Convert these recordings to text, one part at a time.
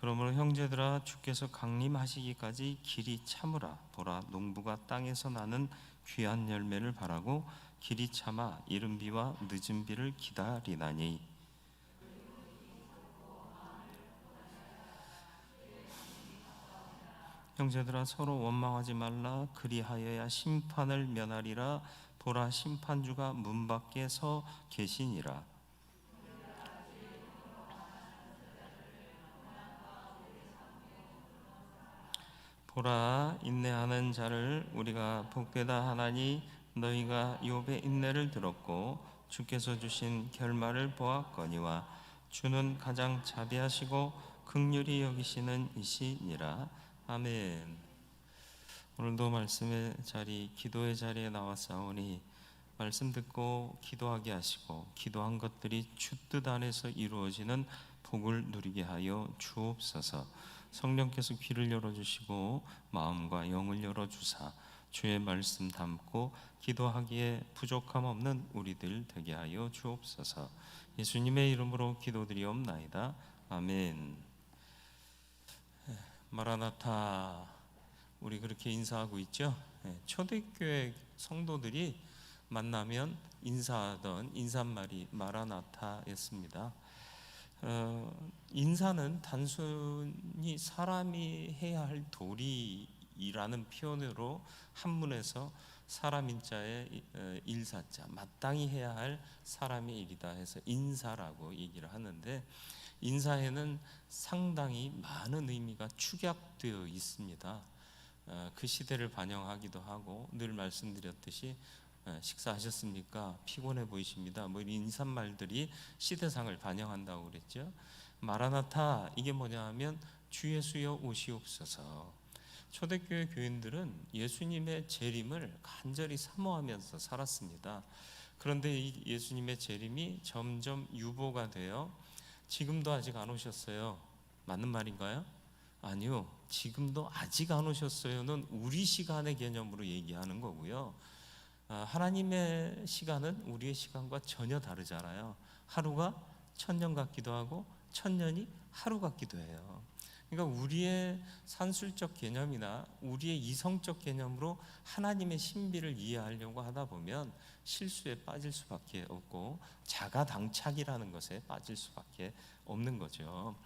그러므로 형제들아, 주께서 강림하시기까지 길이 참으라. 보라, 농부가 땅에서 나는 귀한 열매를 바라고 길이 참아 이른 비와 늦은 비를 기다리나니. 형제들아, 서로 원망하지 말라. 그리하여야 심판을 면하리라. 보라, 심판주가 문 밖에 서 계시니라. 보라, 인내하는 자를 우리가 복되다 하나니, 너희가 욥의 인내를 들었고 주께서 주신 결말을 보았거니와 주는 가장 자비하시고 긍휼히 여기시는 이시니라. 아멘. 오늘도 말씀의 자리, 기도의 자리에 나왔사오니 말씀 듣고 기도하게 하시고 기도한 것들이 주 뜻 안에서 이루어지는 복을 누리게 하여 주옵소서. 성령께서 귀를 열어주시고 마음과 영을 열어주사 주의 말씀 담고 기도하기에 부족함 없는 우리들 되게 하여 주옵소서. 예수님의 이름으로 기도드리옵나이다. 아멘. 마라나타, 우리 그렇게 인사하고 있죠. 초대교회 성도들이 만나면 인사하던 인사말이 마라나타였습니다. 인사는 단순히 사람이 해야 할 도리라는 표현으로 한문에서 사람 인자의 일사자, 마땅히 해야 할 사람의 일이다 해서 인사라고 얘기를 하는데, 인사에는 상당히 많은 의미가 축약되어 있습니다. 그 시대를 반영하기도 하고, 늘 말씀드렸듯이 식사하셨습니까? 피곤해 보이십니다. 뭐 이런 인사말들이 시대상을 반영한다고 그랬죠. 마라나타, 이게 뭐냐 하면 주 예수여 오시옵소서. 초대교회 교인들은 예수님의 재림을 간절히 사모하면서 살았습니다. 그런데 이 예수님의 재림이 점점 유보가 되어 지금도 아직 안 오셨어요. 맞는 말인가요? 아니요, 지금도 아직 안 오셨어요는 우리 시간의 개념으로 얘기하는 거고요. 하나님의 시간은 우리의 시간과 전혀 다르잖아요. 하루가 천년 같기도 하고 천년이 하루 같기도 해요. 그러니까 우리의 산술적 개념이나 우리의 이성적 개념으로 하나님의 신비를 이해하려고 하다 보면 실수에 빠질 수밖에 없고 자가당착이라는 것에 빠질 수밖에 없는 거죠.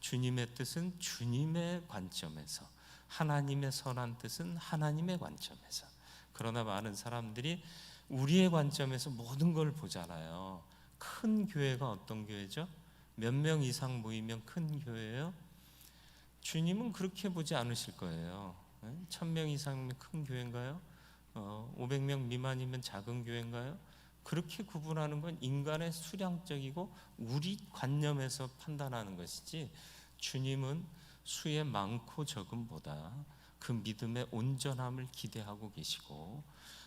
주님의 뜻은 주님의 관점에서, 하나님의 선한 뜻은 하나님의 관점에서. 그러나 많은 사람들이 우리의 관점에서 모든 걸 보잖아요. 큰 교회가 어떤 교회죠? 몇 명 이상 모이면 큰 교회예요? 주님은 그렇게 보지 않으실 거예요. 1000명 이상이면 큰 교회인가요? 500명 미만이면 작은 교회인가요? 그렇게 구분하는 건 인간의 수량적이고 우리 관념에서 판단하는 것이지, 주님은 수의 많고 적음보다 그 믿음의 온전함을 기대하고 계시고,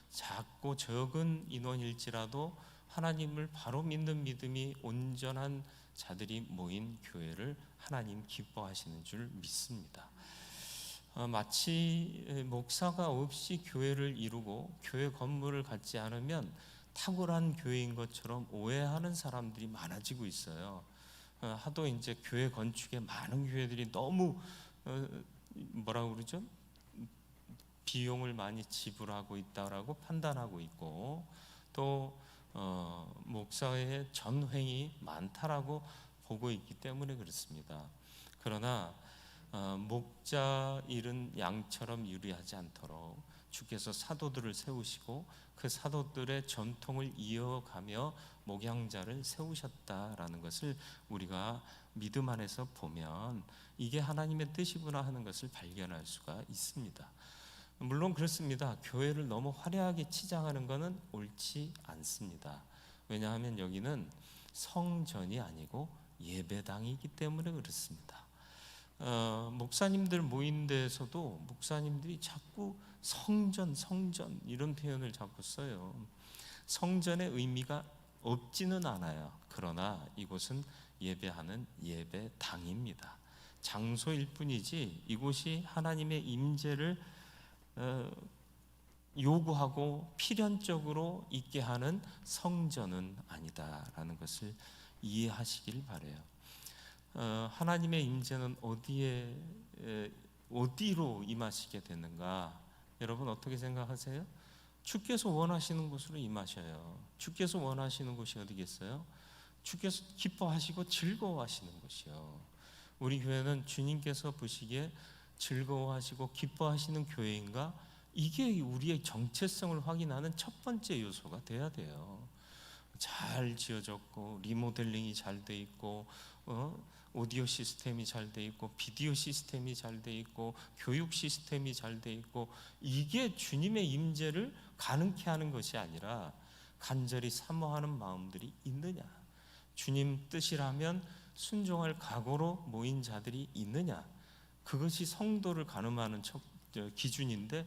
작고 적은 인원일지라도 하나님을 바로 믿는 믿음이 온전한 자들이 모인 교회를 하나님 기뻐하시는 줄 믿습니다. 마치 목사가 없이 교회를 이루고 교회 건물을 갖지 않으면 탁월한 교회인 것처럼 오해하는 사람들이 많아지고 있어요. 하도 이제 교회 건축에 많은 교회들이 너무 뭐라고 그러죠? 비용을 많이 지불하고 있다라고 판단하고 있고, 또 목사의 전횡이 많다라고 보고 있기 때문에 그렇습니다. 그러나 목자 일은 양처럼 유리하지 않도록 주께서 사도들을 세우시고 그 사도들의 전통을 이어가며 목양자를 세우셨다라는 것을 우리가 믿음 안에서 보면 이게 하나님의 뜻이구나 하는 것을 발견할 수가 있습니다. 물론 그렇습니다. 교회를 너무 화려하게 치장하는 것은 옳지 않습니다. 왜냐하면 여기는 성전이 아니고 예배당이기 때문에 그렇습니다. 목사님들 모인 데서도 목사님들이 자꾸 성전 이런 표현을 자꾸 써요. 성전의 의미가 없지는 않아요. 그러나 이곳은 예배하는 예배당입니다. 장소일 뿐이지 이곳이 하나님의 임재를 요구하고 필연적으로 있게 하는 성전은 아니다라는 것을 이해하시길 바라요. 하나님의 임재는 어디로 임하시게 되는가? 여러분 어떻게 생각하세요? 주께서 원하시는 곳으로 임하셔요. 주께서 원하시는 곳이 어디겠어요? 주께서 기뻐하시고 즐거워하시는 곳이요. 우리 교회는 주님께서 보시기에 즐거워하시고 기뻐하시는 교회인가? 이게 우리의 정체성을 확인하는 첫 번째 요소가 돼야 돼요. 잘 지어졌고 리모델링이 잘 돼 있고 오디오 시스템이 잘 돼 있고 비디오 시스템이 잘 돼 있고 교육 시스템이 잘 돼 있고, 이게 주님의 임재를 가능케 하는 것이 아니라 간절히 사모하는 마음들이 있느냐, 주님 뜻이라면 순종할 각오로 모인 자들이 있느냐, 그것이 성도를 가늠하는 기준인데,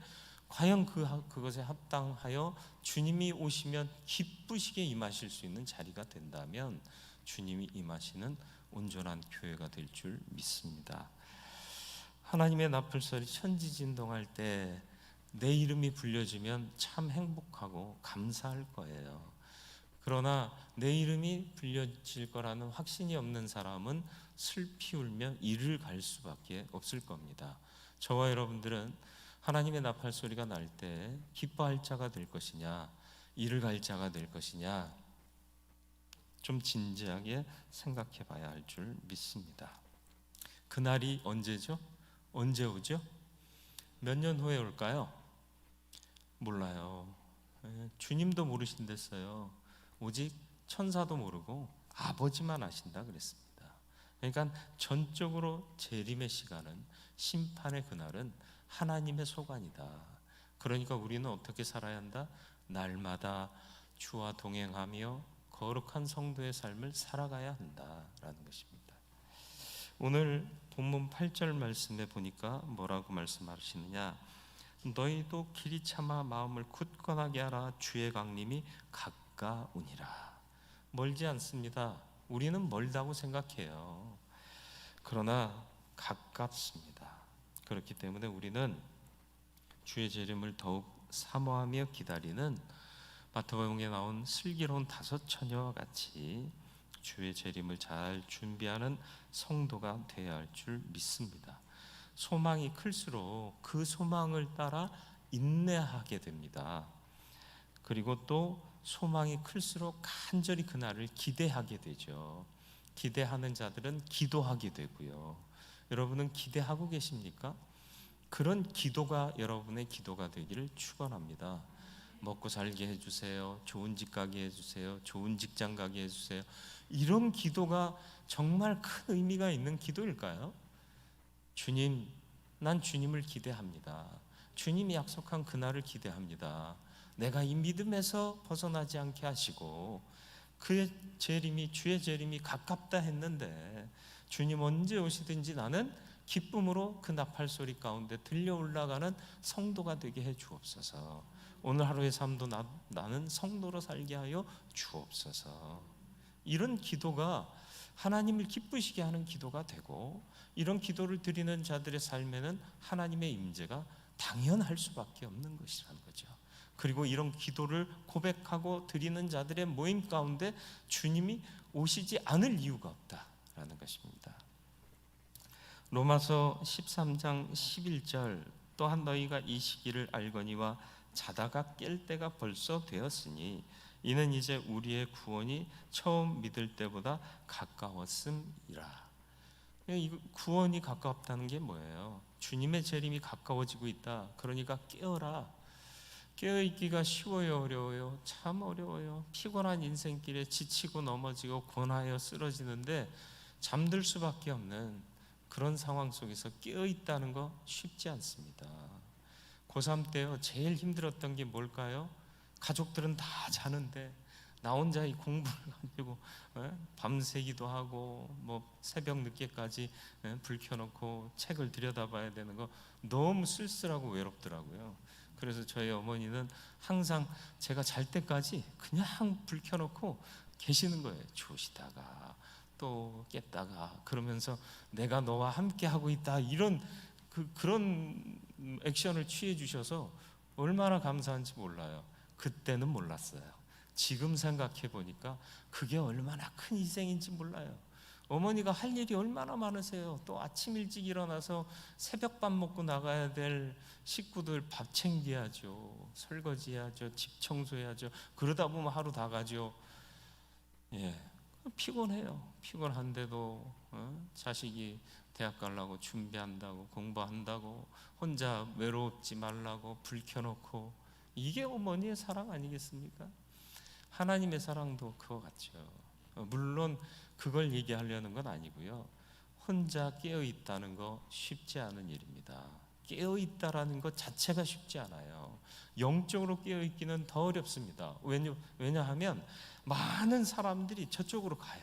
과연 그것에 합당하여 주님이 오시면 기쁘시게 임하실 수 있는 자리가 된다면 주님이 임하시는 온전한 교회가 될 줄 믿습니다. 하나님의 나팔소리 천지진동할 때 내 이름이 불려지면 참 행복하고 감사할 거예요. 그러나 내 이름이 불려질 거라는 확신이 없는 사람은 슬피 울며 이를 갈 수밖에 없을 겁니다. 저와 여러분들은 하나님의 나팔 소리가 날 때 기뻐할 자가 될 것이냐, 이를 갈 자가 될 것이냐, 좀 진지하게 생각해 봐야 할 줄 믿습니다. 그날이 언제죠? 언제 오죠? 몇 년 후에 올까요? 몰라요. 주님도 모르신댔어요. 오직 천사도 모르고 아버지만 아신다 그랬습니다. 그러니까 전적으로 재림의 시간은, 심판의 그날은 하나님의 소관이다. 그러니까 우리는 어떻게 살아야 한다? 날마다 주와 동행하며 거룩한 성도의 삶을 살아가야 한다라는 것입니다. 오늘 본문 8절 말씀에 보니까 뭐라고 말씀하시느냐? 너희도 길이 참아 마음을 굳건하게 하라. 주의 강림이 가까우니라. 멀지 않습니다. 우리는 멀다고 생각해요. 그러나 가깝습니다. 그렇기 때문에 우리는 주의 재림을 더욱 사모하며 기다리는 마태복음에 나온 슬기로운 5 처녀와 같이 주의 재림을 잘 준비하는 성도가 되어야 할 줄 믿습니다. 소망이 클수록 그 소망을 따라 인내하게 됩니다. 그리고 또 소망이 클수록 간절히 그날을 기대하게 되죠. 기대하는 자들은 기도하게 되고요. 여러분은 기대하고 계십니까? 그런 기도가 여러분의 기도가 되기를 축원합니다. 먹고 살게 해주세요. 좋은 집 가게 해주세요. 좋은 직장 가게 해주세요. 이런 기도가 정말 큰 의미가 있는 기도일까요? 주님, 난 주님을 기대합니다. 주님이 약속한 그날을 기대합니다. 내가 이 믿음에서 벗어나지 않게 하시고, 그의 재림이, 주의 재림이 가깝다 했는데 주님 언제 오시든지 나는 기쁨으로 그 나팔 소리 가운데 들려 올라가는 성도가 되게 해 주옵소서. 오늘 하루의 삶도 나는 성도로 살게 하여 주옵소서. 이런 기도가 하나님을 기쁘시게 하는 기도가 되고, 이런 기도를 드리는 자들의 삶에는 하나님의 임재가 당연할 수밖에 없는 것이라는 거죠. 그리고 이런 기도를 고백하고 드리는 자들의 모임 가운데 주님이 오시지 않을 이유가 없다라는 것입니다. 로마서 13장 11절, 또한 너희가 이 시기를 알거니와 자다가 깰 때가 벌써 되었으니 이는 이제 우리의 구원이 처음 믿을 때보다 가까웠음이라. 이 구원이 가깝다는 게 뭐예요? 주님의 재림이 가까워지고 있다. 그러니까 깨어라. 깨어있기가 쉬워요, 어려워요? 참 어려워요. 피곤한 인생길에 지치고 넘어지고 권하여 쓰러지는데 잠들 수밖에 없는 그런 상황 속에서 깨어있다는 거 쉽지 않습니다. 고3 때요, 제일 힘들었던 게 뭘까요? 가족들은 다 자는데 나 혼자 이 공부를 가지고 밤새기도 하고 뭐 새벽 늦게까지 불 켜놓고 책을 들여다봐야 되는 거 너무 쓸쓸하고 외롭더라고요. 그래서 저희 어머니는 항상 제가 잘 때까지 그냥 불 켜놓고 계시는 거예요. 주무시다가 또 깼다가, 그러면서 내가 너와 함께 하고 있다, 이런 그런 액션을 취해 주셔서 얼마나 감사한지 몰라요. 그때는 몰랐어요. 지금 생각해 보니까 그게 얼마나 큰 희생인지 몰라요. 어머니가 할 일이 얼마나 많으세요. 또 아침 일찍 일어나서 새벽밥 먹고 나가야 될 식구들 밥 챙겨야죠. 설거지해야죠. 집 청소해야죠. 그러다 보면 하루 다 가죠. 예, 피곤해요. 피곤한데도 자식이 대학 가려고 준비한다고, 공부한다고, 혼자 외롭지 말라고 불 켜놓고, 이게 어머니의 사랑 아니겠습니까? 하나님의 사랑도 그거 같죠. 물론 그걸 얘기하려는 건 아니고요. 혼자 깨어 있다는 거 쉽지 않은 일입니다. 깨어 있다라는 것 자체가 쉽지 않아요. 영적으로 깨어 있기는 더 어렵습니다. 왜냐하면 많은 사람들이 저쪽으로 가요.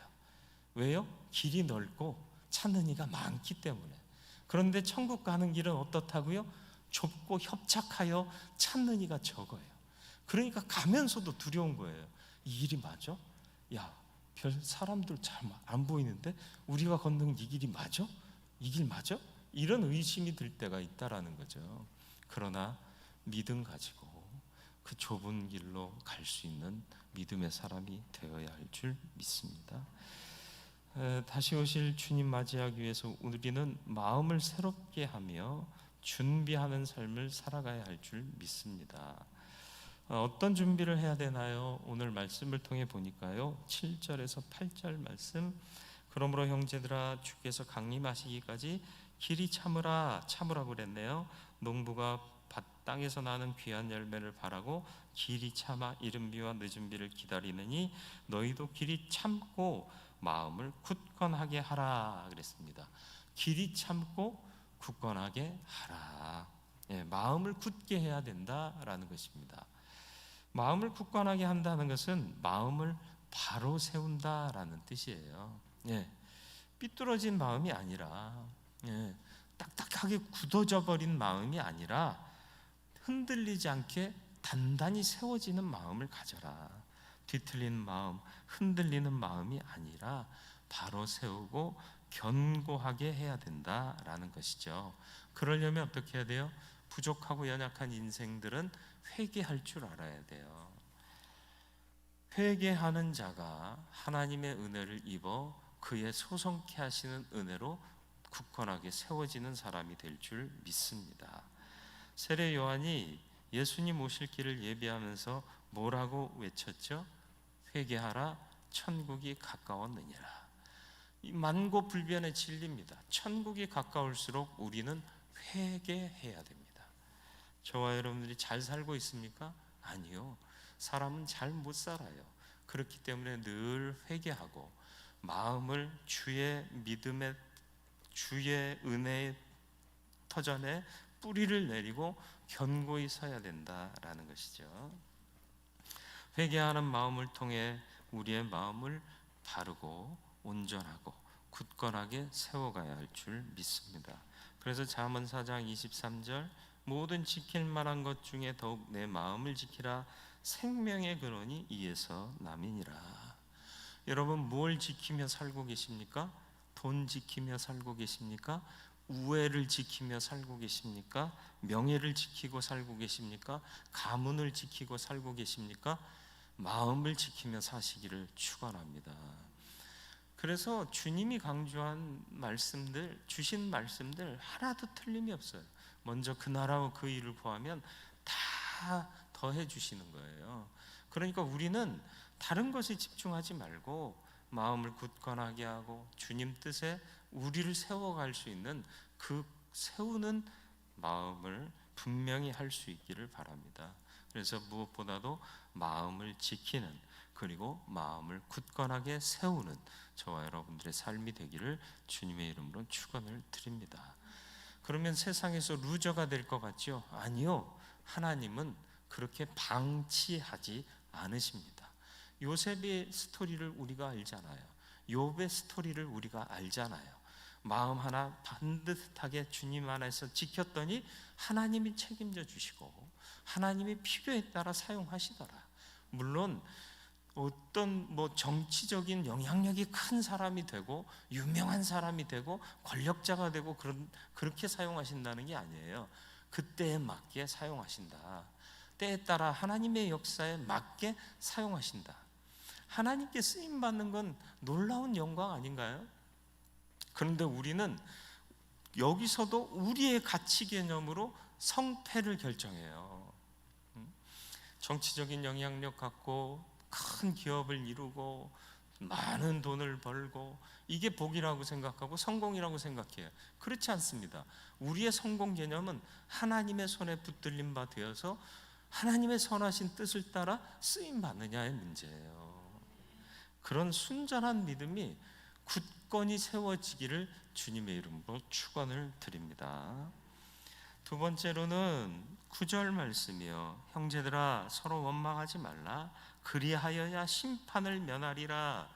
왜요? 길이 넓고 찾는 이가 많기 때문에. 그런데 천국 가는 길은 어떻다고요? 좁고 협착하여 찾는 이가 적어요. 그러니까 가면서도 두려운 거예요. 이 길이 맞아? 야, 별 사람들 잘 안 보이는데 우리가 걷는 이 길이 맞아? 이 길 맞아? 이런 의심이 들 때가 있다라는 거죠. 그러나 믿음 가지고 그 좁은 길로 갈 수 있는 믿음의 사람이 되어야 할 줄 믿습니다. 다시 오실 주님 맞이하기 위해서 우리는 마음을 새롭게 하며 준비하는 삶을 살아가야 할 줄 믿습니다. 어떤 준비를 해야 되나요? 오늘 말씀을 통해 보니까요, 7절에서 8절 말씀, 그러므로 형제들아 주께서 강림하시기까지 길이 참으라고 그랬네요. 농부가 밭 땅에서 나는 귀한 열매를 바라고 길이 참아 이른 비와 늦은 비를 기다리느니 너희도 길이 참고 마음을 굳건하게 하라 그랬습니다. 길이 참고 굳건하게 하라. 예, 마음을 굳게 해야 된다라는 것입니다. 마음을 굳건하게 한다는 것은 마음을 바로 세운다라는 뜻이에요. 예, 삐뚤어진 마음이 아니라, 예, 딱딱하게 굳어져 버린 마음이 아니라 흔들리지 않게 단단히 세워지는 마음을 가져라. 뒤틀린 마음, 흔들리는 마음이 아니라 바로 세우고 견고하게 해야 된다라는 것이죠. 그러려면 어떻게 해야 돼요? 부족하고 연약한 인생들은 회개할 줄 알아야 돼요. 회개하는 자가 하나님의 은혜를 입어 그의 소성케 하시는 은혜로 굳건하게 세워지는 사람이 될 줄 믿습니다. 세례 요한이 예수님 오실 길을 예비하면서 뭐라고 외쳤죠? 회개하라, 천국이 가까웠느니라. 이 만고불변의 진리입니다. 천국이 가까울수록 우리는 회개해야 됩니다. 저와 여러분들이 잘 살고 있습니까? 아니요. 사람은 잘 못 살아요. 그렇기 때문에 늘 회개하고 마음을 주의 믿음의, 주의 은혜의 터전에 뿌리를 내리고 견고히 서야 된다라는 것이죠. 회개하는 마음을 통해 우리의 마음을 바르고 온전하고 굳건하게 세워가야 할 줄 믿습니다. 그래서 잠언 4장 23절, 모든 지킬 만한 것 중에 더욱 내 마음을 지키라, 생명의 근원이 이에서 남이니라. 여러분, 뭘 지키며 살고 계십니까? 돈 지키며 살고 계십니까? 우애를 지키며 살고 계십니까? 명예를 지키고 살고 계십니까? 가문을 지키고 살고 계십니까? 마음을 지키며 사시기를 축원합니다. 그래서 주님이 강조한 말씀들, 주신 말씀들 하나도 틀림이 없어요. 먼저 그 나라와 그 일을 구하면 다 더해 주시는 거예요. 그러니까 우리는 다른 것에 집중하지 말고 마음을 굳건하게 하고 주님 뜻에 우리를 세워갈 수 있는 그 세우는 마음을 분명히 할 수 있기를 바랍니다. 그래서 무엇보다도 마음을 지키는, 그리고 마음을 굳건하게 세우는 저와 여러분들의 삶이 되기를 주님의 이름으로 축원을 드립니다. 그러면 세상에서 루저가 될 것 같죠? 아니요. 하나님은 그렇게 방치하지 않으십니다. 요셉의 스토리를 우리가 알잖아요. 욥의 스토리를 우리가 알잖아요. 마음 하나 반듯하게 주님 안에서 지켰더니 하나님이 책임져 주시고 하나님이 필요에 따라 사용하시더라. 물론 어떤 정치적인 영향력이 큰 사람이 되고 유명한 사람이 되고 권력자가 되고 그렇게 사용하신다는 게 아니에요. 그때에 맞게 사용하신다. 때에 따라 하나님의 역사에 맞게 사용하신다. 하나님께 쓰임 받는 건 놀라운 영광 아닌가요? 그런데 우리는 여기서도 우리의 가치 개념으로 성패를 결정해요. 정치적인 영향력 갖고 큰 기업을 이루고 많은 돈을 벌고 이게 복이라고 생각하고 성공이라고 생각해요. 그렇지 않습니다. 우리의 성공 개념은 하나님의 손에 붙들린 바 되어서 하나님의 선하신 뜻을 따라 쓰임 받느냐의 문제예요. 그런 순전한 믿음이 굳건히 세워지기를 주님의 이름으로 축원을 드립니다. 두 번째로는 9절 말씀이요. 형제들아 서로 원망하지 말라. 그리하여야 심판을 면하리라.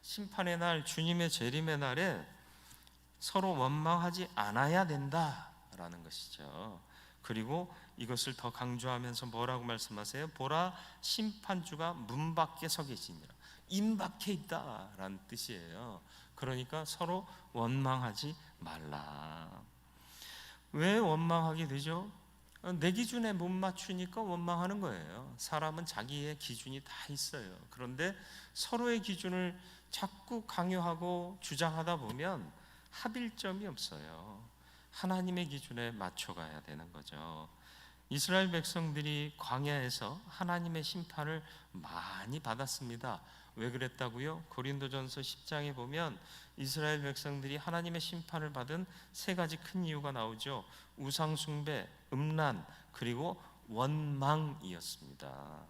심판의 날, 주님의 재림의 날에 서로 원망하지 않아야 된다라는 것이죠. 그리고 이것을 더 강조하면서 뭐라고 말씀하세요? 보라, 심판주가 문 밖에 서 계시니라. 임 밖에 있다라는 뜻이에요. 그러니까 서로 원망하지 말라. 왜 원망하게 되죠? 내 기준에 못 맞추니까 원망하는 거예요. 사람은 자기의 기준이 다 있어요. 그런데 서로의 기준을 자꾸 강요하고 주장하다 보면 합일점이 없어요. 하나님의 기준에 맞춰가야 되는 거죠. 이스라엘 백성들이 광야에서 하나님의 심판을 많이 받았습니다. 왜 그랬다고요? 고린도전서 10장에 보면 이스라엘 백성들이 하나님의 심판을 받은 세 가지 큰 이유가 나오죠. 우상 숭배, 음란, 그리고 원망이었습니다.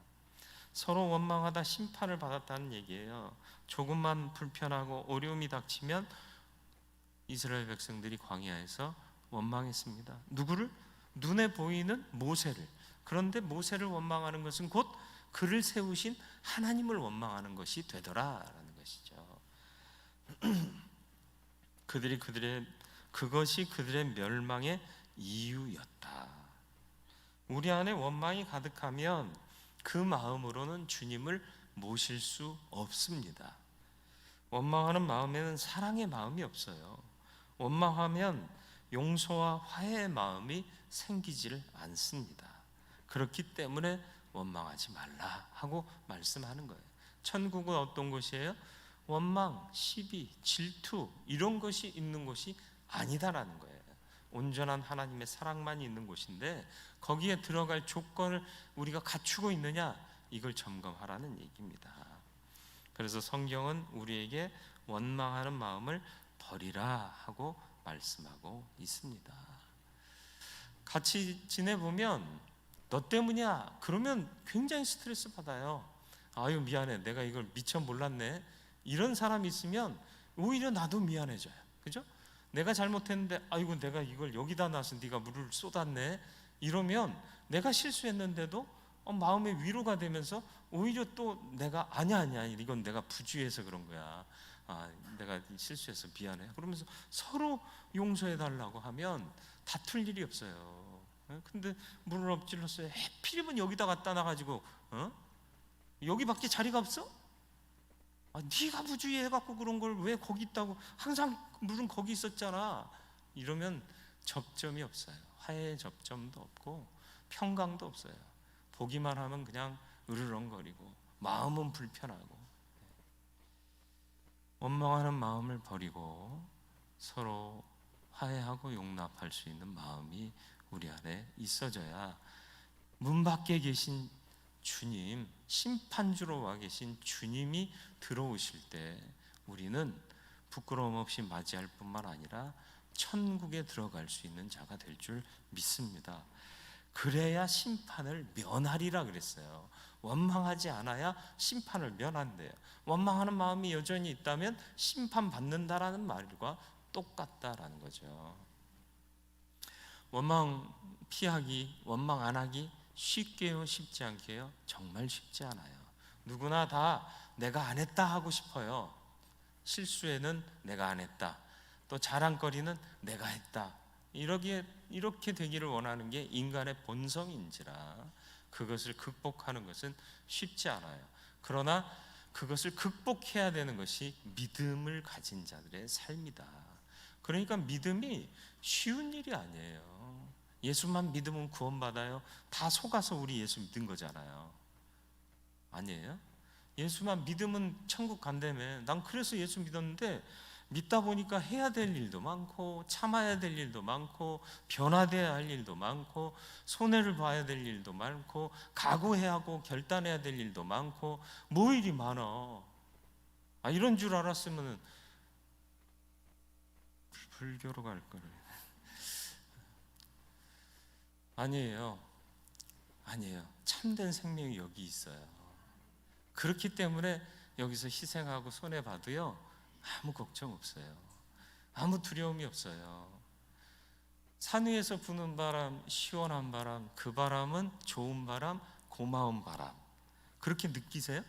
서로 원망하다 심판을 받았다는 얘기예요. 조금만 불편하고 어려움이 닥치면 이스라엘 백성들이 광야에서 원망했습니다. 누구를? 눈에 보이는 모세를. 그런데 모세를 원망하는 것은 곧 그를 세우신 하나님을 원망하는 것이 되더라라는 것이죠. 그것이 그들의 멸망의 이유였다. 우리 안에 원망이 가득하면 그 마음으로는 주님을 모실 수 없습니다. 원망하는 마음에는 사랑의 마음이 없어요. 원망하면 용서와 화해의 마음이 생기지를 않습니다. 그렇기 때문에 원망하지 말라 하고 말씀하는 거예요. 천국은 어떤 곳이에요? 원망, 시비, 질투 이런 것이 있는 곳이 아니다라는 거예요. 온전한 하나님의 사랑만이 있는 곳인데 거기에 들어갈 조건을 우리가 갖추고 있느냐, 이걸 점검하라는 얘기입니다. 그래서 성경은 우리에게 원망하는 마음을 버리라 하고 말씀하고 있습니다. 같이 지내보면 너 때문이야 그러면 굉장히 스트레스 받아요. 아유 미안해, 내가 이걸 미처 몰랐네. 이런 사람이 있으면 오히려 나도 미안해져요. 그죠? 내가 잘못했는데 아이고 내가 이걸 여기다 놔서 네가 물을 쏟았네. 이러면 내가 실수했는데도 마음의 위로가 되면서 오히려 또 내가 아니야 이건 내가 부주의해서 그런 거야. 내가 실수해서 미안해. 그러면서 서로 용서해 달라고 하면 다툴 일이 없어요. 근데 물을 엎질렀어요. 해필이면 여기다 갖다 놔가지고 여기밖에 자리가 없어? 네가 부주의해갖고 그런 걸 왜 거기 있다고, 항상 물은 거기 있었잖아. 이러면 접점이 없어요. 화해의 접점도 없고 평강도 없어요. 보기만 하면 그냥 으르렁거리고 마음은 불편하고. 원망하는 마음을 버리고 서로 화해하고 용납할 수 있는 마음이 우리 안에 있어져야 문 밖에 계신 주님, 심판주로 와 계신 주님이 들어오실 때 우리는 부끄러움 없이 맞이할 뿐만 아니라 천국에 들어갈 수 있는 자가 될 줄 믿습니다. 그래야 심판을 면하리라 그랬어요. 원망하지 않아야 심판을 면한대요. 원망하는 마음이 여전히 있다면 심판받는다라는 말과 똑같다라는 거죠. 원망 피하기, 원망 안 하기 쉽게요, 쉽지 않게요? 정말 쉽지 않아요. 누구나 다 내가 안 했다 하고 싶어요. 실수에는 내가 안 했다, 또 자랑거리는 내가 했다, 이렇게 되기를 원하는 게 인간의 본성인지라 그것을 극복하는 것은 쉽지 않아요. 그러나 그것을 극복해야 되는 것이 믿음을 가진 자들의 삶이다. 그러니까 믿음이 쉬운 일이 아니에요. 예수만 믿으면 구원받아요? 다 속아서 우리 예수 믿은 거잖아요. 아니에요? 예수만 믿으면 천국 간다며. 난 그래서 예수 믿었는데 믿다 보니까 해야 될 일도 많고 참아야 될 일도 많고 변화돼야 할 일도 많고 손해를 봐야 될 일도 많고 각오해야 하고 결단해야 될 일도 많고 뭐 일이 많아. 이런 줄 알았으면 불교로 갈 거를. 아니에요. 참된 생명이 여기 있어요. 그렇기 때문에 여기서 희생하고 손해봐도요 아무 걱정 없어요. 아무 두려움이 없어요. 산 위에서 부는 바람, 시원한 바람, 그 바람은 좋은 바람, 고마운 바람, 그렇게 느끼세요?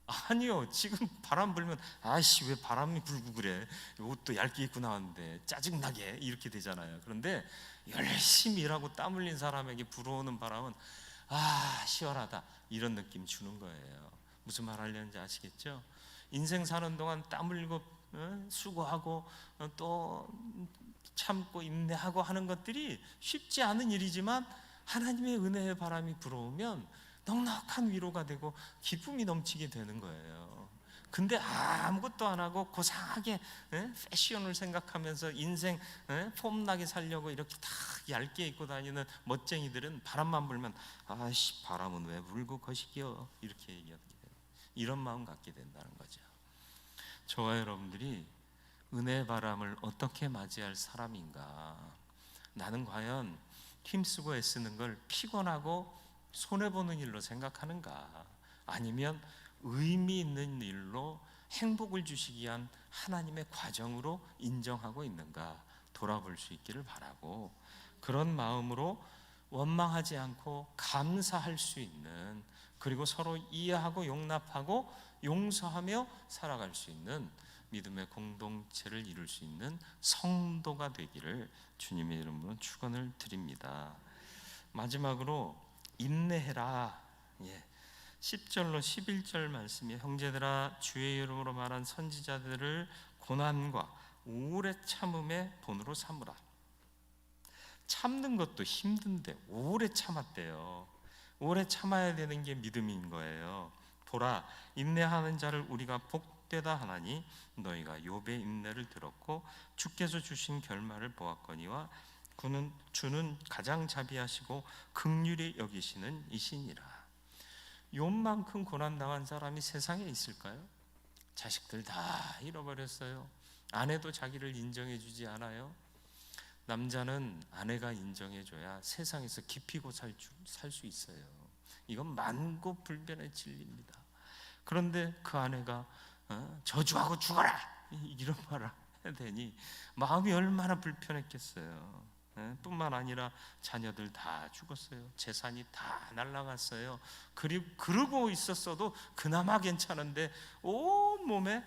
아니요. 지금 바람 불면 아이씨 왜 바람이 불고 그래, 옷도 얇게 입고 나왔는데 짜증나게, 이렇게 되잖아요. 그런데 열심히 일하고 땀 흘린 사람에게 불어오는 바람은 시원하다, 이런 느낌 주는 거예요. 무슨 말 하려는지 아시겠죠? 인생 사는 동안 땀 흘리고 수고하고 또 참고 인내하고 하는 것들이 쉽지 않은 일이지만 하나님의 은혜의 바람이 불어오면 넉넉한 위로가 되고 기쁨이 넘치게 되는 거예요. 근데 아무것도 안 하고 고상하게 패션을 생각하면서 인생 폼나게 살려고 이렇게 다 얇게 입고 다니는 멋쟁이들은 바람만 불면 아이씨 바람은 왜 불고 거시기요, 이렇게 얘기하게 돼요. 이런 마음 갖게 된다는 거죠. 저와 여러분들이 은혜의 바람을 어떻게 맞이할 사람인가? 나는 과연 힘쓰고 애쓰는 걸 피곤하고 손해보는 일로 생각하는가? 아니면 의미 있는 일로 행복을 주시기 위한 하나님의 과정으로 인정하고 있는가? 돌아볼 수 있기를 바라고, 그런 마음으로 원망하지 않고 감사할 수 있는, 그리고 서로 이해하고 용납하고 용서하며 살아갈 수 있는 믿음의 공동체를 이룰 수 있는 성도가 되기를 주님의 이름으로 축원을 드립니다. 마지막으로 인내해라. 10절로 11절 말씀이, 형제들아 주의 이름으로 말한 선지자들을 고난과 오래 참음의 본으로 삼으라. 참는 것도 힘든데 오래 참았대요. 오래 참아야 되는 게 믿음인 거예요. 보라, 인내하는 자를 우리가 복되다 하나니 너희가 욥의 인내를 들었고 주께서 주신 결말을 보았거니와 주는 가장 자비하시고 긍휼히 여기시는 이시니라. 욥만큼 고난당한 사람이 세상에 있을까요? 자식들 다 잃어버렸어요. 아내도 자기를 인정해 주지 않아요. 남자는 아내가 인정해줘야 세상에서 기피고 살 수 있어요. 이건 만고불변의 진리입니다. 그런데 그 아내가 저주하고 죽어라, 이런 말을 해야 되니 마음이 얼마나 불편했겠어요. 뿐만 아니라 자녀들 다 죽었어요. 재산이 다 날아갔어요. 그러고 있었어도 그나마 괜찮은데 온몸에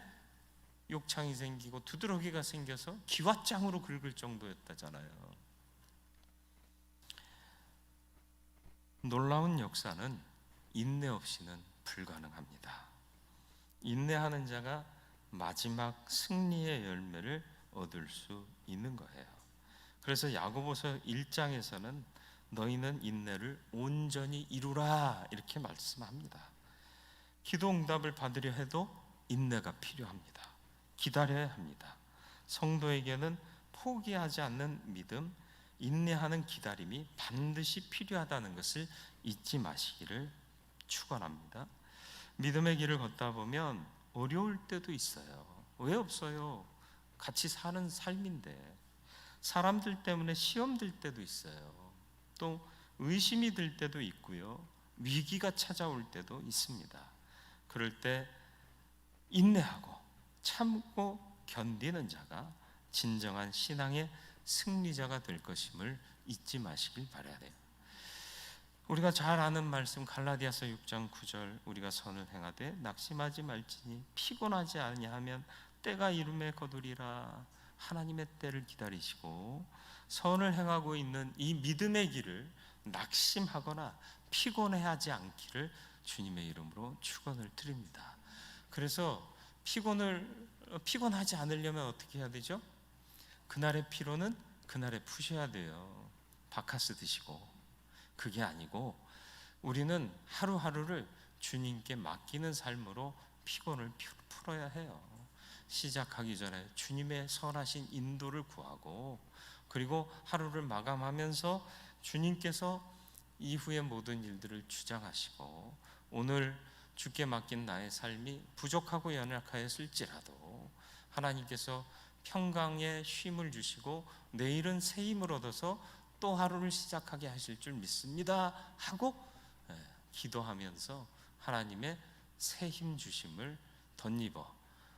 욕창이 생기고 두드러기가 생겨서 기왓장으로 긁을 정도였다잖아요. 놀라운 역사는 인내 없이는 불가능합니다. 인내하는 자가 마지막 승리의 열매를 얻을 수 있는 거예요. 그래서 야고보서 1장에서는 너희는 인내를 온전히 이루라, 이렇게 말씀합니다. 기도 응답을 받으려 해도 인내가 필요합니다. 기다려야 합니다. 성도에게는 포기하지 않는 믿음, 인내하는 기다림이 반드시 필요하다는 것을 잊지 마시기를 축원합니다. 믿음의 길을 걷다 보면 어려울 때도 있어요. 왜 없어요? 같이 사는 삶인데. 사람들 때문에 시험 들 때도 있어요. 또 의심이 들 때도 있고요. 위기가 찾아올 때도 있습니다. 그럴 때 인내하고 참고 견디는 자가 진정한 신앙의 승리자가 될 것임을 잊지 마시길 바라야 돼요. 우리가 잘 아는 말씀 갈라디아서 6장 9절, 우리가 선을 행하되 낙심하지 말지니 피곤하지 아니하면 때가 이름에 거두리라. 하나님의 때를 기다리시고 선을 행하고 있는 이 믿음의 길을 낙심하거나 피곤해하지 않기를 주님의 이름으로 축원을 드립니다. 그래서 피곤하지 않으려면 어떻게 해야 되죠? 그날의 피로는 그날에 푸셔야 돼요. 바카스 드시고. 그게 아니고 우리는 하루하루를 주님께 맡기는 삶으로 피곤을 풀어야 해요. 시작하기 전에 주님의 선하신 인도를 구하고, 그리고 하루를 마감하면서 주님께서 이후의 모든 일들을 주장하시고, 오늘 주께 맡긴 나의 삶이 부족하고 연약하였을지라도 하나님께서 평강의 쉼을 주시고 내일은 새 힘을 얻어서 또 하루를 시작하게 하실 줄 믿습니다 하고 기도하면서 하나님의 새 힘 주심을 덧입어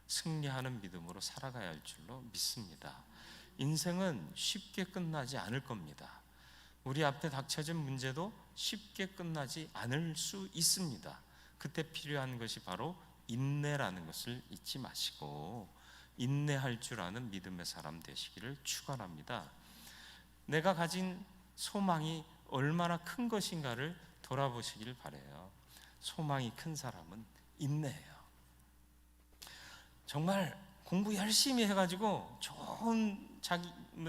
승리하는 믿음으로 살아가야 할 줄로 믿습니다. 인생은 쉽게 끝나지 않을 겁니다. 우리 앞에 닥쳐진 문제도 쉽게 끝나지 않을 수 있습니다. 그때 필요한 것이 바로 인내라는 것을 잊지 마시고 인내할 줄 아는 믿음의 사람 되시기를 축원합니다. 내가 가진 소망이 얼마나 큰 것인가를 돌아보시길 바라요. 소망이 큰 사람은 인내해요. 정말 공부 열심히 해가지고 좋은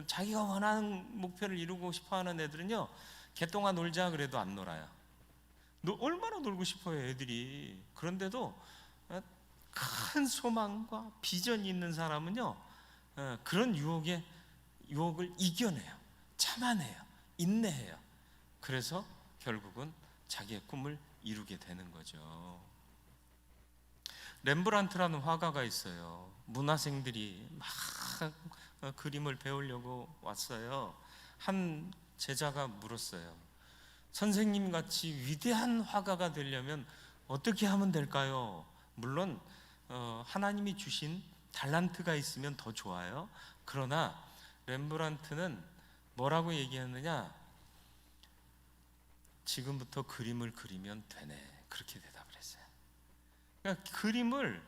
자기가 원하는 목표를 이루고 싶어하는 애들은요, 개똥아 놀자 그래도 안 놀아요. 얼마나 놀고 싶어요 애들이. 그런데도 큰 소망과 비전이 있는 사람은요, 그런 유혹을 이겨내요. 참아내요. 인내해요. 그래서 결국은 자기의 꿈을 이루게 되는 거죠. 렘브란트라는 화가가 있어요. 문화생들이 막 그림을 배우려고 왔어요. 한 제자가 물었어요. 선생님 같이 위대한 화가가 되려면 어떻게 하면 될까요? 물론 하나님이 주신 달란트가 있으면 더 좋아요. 그러나 렘브란트는 뭐라고 얘기했느냐? 지금부터 그림을 그리면 되네. 그렇게 대답을 했어요. 그러니까 그림을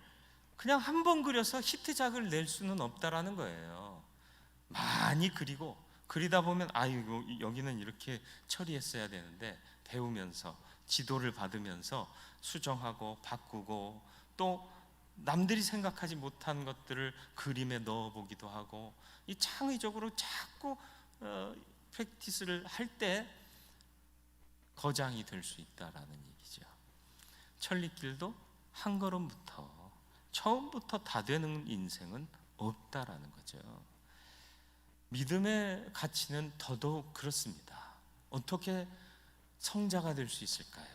그냥 한 번 그려서 히트작을 낼 수는 없다라는 거예요. 많이 그리고 그리다 보면 여기는 이렇게 처리했어야 되는데 배우면서 지도를 받으면서 수정하고 바꾸고, 또 남들이 생각하지 못한 것들을 그림에 넣어보기도 하고, 이 창의적으로 자꾸 프랙티스를 할 때 거장이 될 수 있다라는 얘기죠. 천리길도 한 걸음부터 처음부터 다 되는 인생은 없다라는 거죠. 믿음의 가치는 더더욱 그렇습니다. 어떻게 성자가 될 수 있을까요?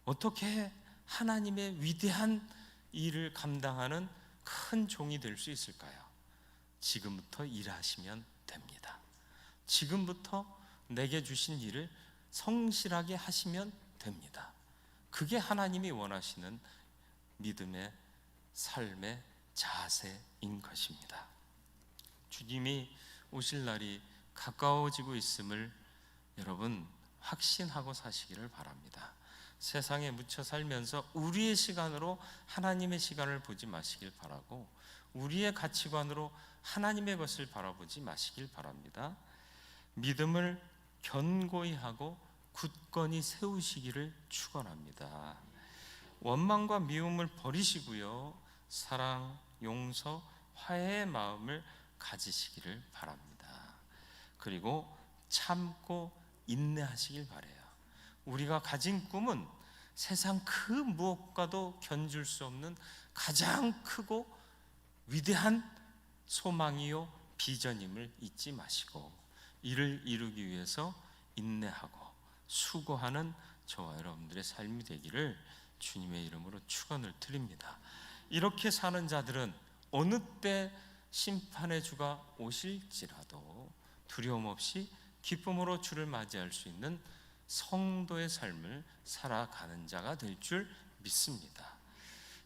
어떻게 하나님의 위대한 일을 감당하는 큰 종이 될 수 있을까요? 지금부터 일하시면 됩니다. 지금부터 내게 주신 일을 성실하게 하시면 됩니다. 그게 하나님이 원하시는 믿음의 삶의 자세인 것입니다. 주님이 오실 날이 가까워지고 있음을 여러분 확신하고 사시기를 바랍니다. 세상에 묻혀 살면서 우리의 시간으로 하나님의 시간을 보지 마시길 바라고, 우리의 가치관으로 하나님의 것을 바라보지 마시길 바랍니다. 믿음을 견고히 하고 굳건히 세우시기를 축원합니다. 원망과 미움을 버리시고요, 사랑, 용서, 화해의 마음을 가지시기를 바랍니다. 그리고 참고 인내하시길 바라요. 우리가 가진 꿈은 세상 그 무엇과도 견줄 수 없는 가장 크고 위대한 소망이요 비전임을 잊지 마시고, 이를 이루기 위해서 인내하고 수고하는 저와 여러분들의 삶이 되기를 주님의 이름으로 축원을 드립니다. 이렇게 사는 자들은 어느 때 심판의 주가 오실지라도 두려움 없이 기쁨으로 주를 맞이할 수 있는 성도의 삶을 살아가는 자가 될 줄 믿습니다.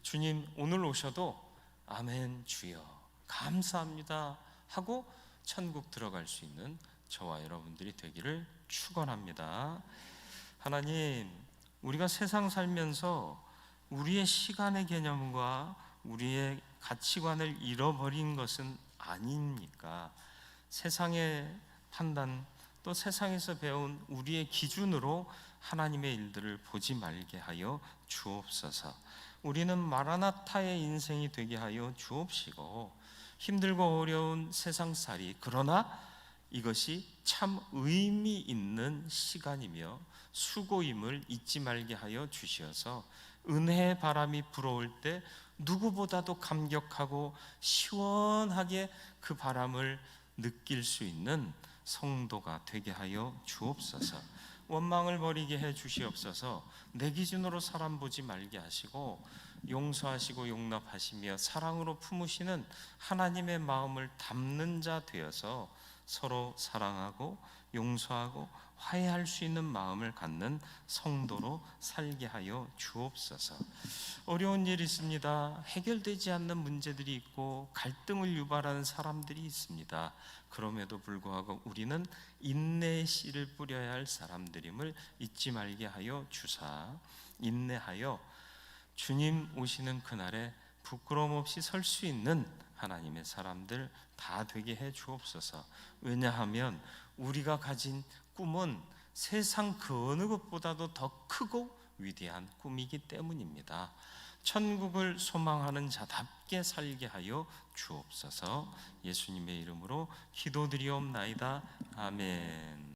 주님 오늘 오셔도 아멘 주여 감사합니다 하고 천국 들어갈 수 있는 저와 여러분들이 되기를 축원합니다. 하나님, 우리가 세상 살면서 우리의 시간의 개념과 우리의 가치관을 잃어버린 것은 아닙니까? 세상의 판단, 또 세상에서 배운 우리의 기준으로 하나님의 일들을 보지 말게 하여 주옵소서. 우리는 마라나타의 인생이 되게 하여 주옵시고, 힘들고 어려운 세상살이, 그러나 이것이 참 의미 있는 시간이며 수고임을 잊지 말게 하여 주시어서 은혜의 바람이 불어올 때 누구보다도 감격하고 시원하게 그 바람을 느낄 수 있는 성도가 되게 하여 주옵소서. 원망을 버리게 해 주시옵소서. 내 기준으로 사람 보지 말게 하시고 용서하시고 용납하시며 사랑으로 품으시는 하나님의 마음을 담는 자 되어서 서로 사랑하고 용서하고 화해할 수 있는 마음을 갖는 성도로 살게 하여 주옵소서. 어려운 일이 있습니다. 해결되지 않는 문제들이 있고 갈등을 유발하는 사람들이 있습니다. 그럼에도 불구하고 우리는 인내의 씨를 뿌려야 할 사람들임을 잊지 말게 하여 주사, 인내하여 주님 오시는 그날에 부끄러움 없이 설 수 있는 하나님의 사람들 다 되게 해 주옵소서. 왜냐하면 우리가 가진 꿈은 세상 그 어느 것보다도 더 크고 위대한 꿈이기 때문입니다. 천국을 소망하는 자답게 살게 하여 주옵소서. 예수님의 이름으로 기도드리옵나이다. 아멘.